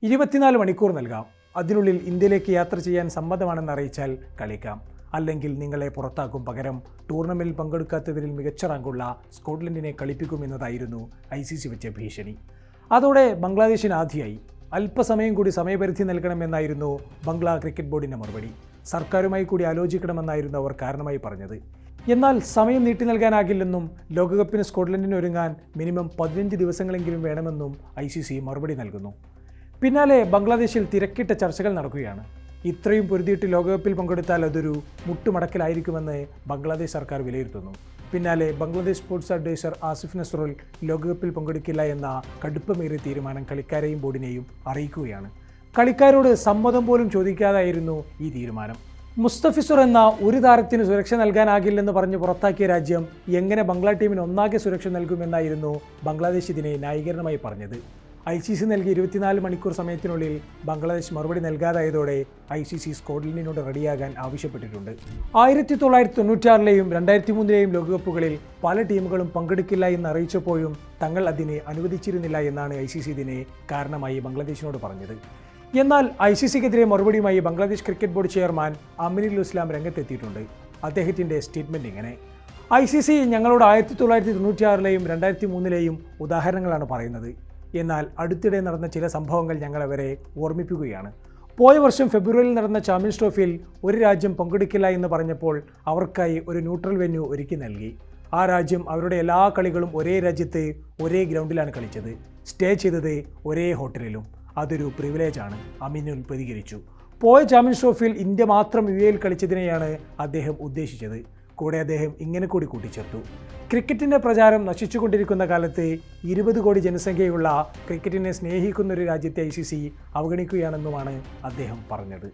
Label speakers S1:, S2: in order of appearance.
S1: 24 മണിക്കൂർ നൽകാം. അതിനുള്ളിൽ ഇന്ത്യയിലേക്ക് യാത്ര ചെയ്യാൻ സമ്മതമാണെന്ന് അറിയിച്ചാൽ കളിക്കാം. അല്ലെങ്കിൽ നിങ്ങളെ പുറത്താക്കും. പകരം ടൂർണമെന്റിൽ പങ്കെടുക്കാത്തവരിൽ മികച്ച റാങ്കുള്ള സ്കോട്ട്ലൻഡിനെ കളിപ്പിക്കുമെന്നതായിരുന്നു ICC വെച്ച ഭീഷണി. അതോടെ ബംഗ്ലാദേശിന് ആധിയായി. അല്പസമയം കൂടി സമയപരിധി നൽകണമെന്നായിരുന്നു ബംഗ്ലാ ക്രിക്കറ്റ് ബോർഡിൻ്റെ മറുപടി. സർക്കാരുമായി കൂടി ആലോചിക്കണമെന്നായിരുന്നു അവർ കാരണമായി പറഞ്ഞത്. എന്നാൽ സമയം നീട്ടി നൽകാനാകില്ലെന്നും ലോകകപ്പിന് സ്കോട്ട്ലൻഡിന് ഒരുങ്ങാൻ മിനിമം 15 ദിവസങ്ങളെങ്കിലും വേണമെന്നും ICC മറുപടി നൽകുന്നു. പിന്നാലെ ബംഗ്ലാദേശിൽ തിരക്കിട്ട ചർച്ചകൾ നടക്കുകയാണ്. ഇത്രയും പൊരുതിയിട്ട് ലോകകപ്പിൽ പങ്കെടുത്താൽ അതൊരു മുട്ടുമടക്കലായിരിക്കുമെന്ന് ബംഗ്ലാദേശ് സർക്കാർ വിലയിരുത്തുന്നു. പിന്നാലെ ബംഗ്ലാദേശ് സ്പോർട്സ് അഡ്വൈസർ ആസിഫ് നസ്രുൽ ലോകകപ്പിൽ പങ്കെടുക്കില്ല എന്ന കടുപ്പമേറിയ തീരുമാനം കളിക്കാരെയും ബോർഡിനെയും അറിയിക്കുകയാണ്. കളിക്കാരോട് സമ്മതം പോലും ചോദിക്കാതായിരുന്നു ഈ തീരുമാനം. മുസ്തഫിസുർ എന്ന ഒരു താരത്തിന് സുരക്ഷ നൽകാനാകില്ലെന്ന് പറഞ്ഞ് പുറത്താക്കിയ രാജ്യം എങ്ങനെ ബംഗ്ലാ ടീമിന് ഒന്നാകെ സുരക്ഷ നൽകുമെന്നായിരുന്നു ബംഗ്ലാദേശ് ഇതിനെ ന്യായീകരണമായി പറഞ്ഞത്. ICC നൽകിയ 24 മണിക്കൂർ സമയത്തിനുള്ളിൽ ബംഗ്ലാദേശ് മറുപടി നൽകാതായതോടെ ICC സ്കോട്ട്ലൻഡിനോട് റെഡിയാകാൻ ആവശ്യപ്പെട്ടിട്ടുണ്ട്. 1996ലെയും 2003ലെയും ലോകകപ്പുകളിൽ പല ടീമുകളും പങ്കെടുക്കില്ല എന്ന് അറിയിച്ചപ്പോഴും തങ്ങൾ അതിനെ അനുവദിച്ചിരുന്നില്ല എന്നാണ് ICC ഇതിനെ കാരണമായി ബംഗ്ലാദേശിനോട് പറഞ്ഞത്. എന്നാൽ ICCക്കെതിരെ മറുപടിയുമായി ബംഗ്ലാദേശ് ക്രിക്കറ്റ് ബോർഡ് ചെയർമാൻ അമിനുൽ ഇസ്ലാം രംഗത്തെത്തിയിട്ടുണ്ട്. അദ്ദേഹത്തിൻ്റെ സ്റ്റേറ്റ്മെൻറ്റ് ഇങ്ങനെ: ICC ഞങ്ങളോട് 1996ലെയും 2003ലെയും ഉദാഹരണങ്ങളാണ് പറയുന്നത്. എന്നാൽ അടുത്തിടെ നടന്ന ചില സംഭവങ്ങൾ ഞങ്ങളവരെ ഓർമ്മിപ്പിക്കുകയാണ്. പോയ വർഷം ഫെബ്രുവരിയിൽ നടന്ന ചാമ്പ്യൻസ് ട്രോഫിയിൽ ഒരു രാജ്യം പങ്കെടുക്കില്ല എന്ന് പറഞ്ഞപ്പോൾ അവർക്കായി ഒരു ന്യൂട്രൽ വെന്യൂ ഒരുക്കി നൽകി. ആ രാജ്യം അവരുടെ എല്ലാ കളികളും ഒരേ രാജ്യത്ത് ഒരേ ഗ്രൗണ്ടിലാണ് കളിച്ചത്. സ്റ്റേ ചെയ്തത് ഒരേ ഹോട്ടലിലും. അതൊരു പ്രിവിലേജാണ്, അമിനുൽ പ്രതികരിച്ചു. പോയ ചാമ്പ്യൻസ് ട്രോഫിയിൽ ഇന്ത്യ മാത്രം UAE കളിച്ചതിനെയാണ് അദ്ദേഹം ഉദ്ദേശിച്ചത്. കൂടെ അദ്ദേഹം ഇങ്ങനെ കൂടി കൂട്ടിച്ചേർത്തു: ക്രിക്കറ്റിൻ്റെ പ്രചാരം നശിച്ചുകൊണ്ടിരിക്കുന്ന കാലത്ത് 20 കോടി ജനസംഖ്യയുള്ള ക്രിക്കറ്റിനെ സ്നേഹിക്കുന്നൊരു രാജ്യത്തെ ICC അവഗണിക്കുകയാണെന്നുമാണ് അദ്ദേഹം പറഞ്ഞത്.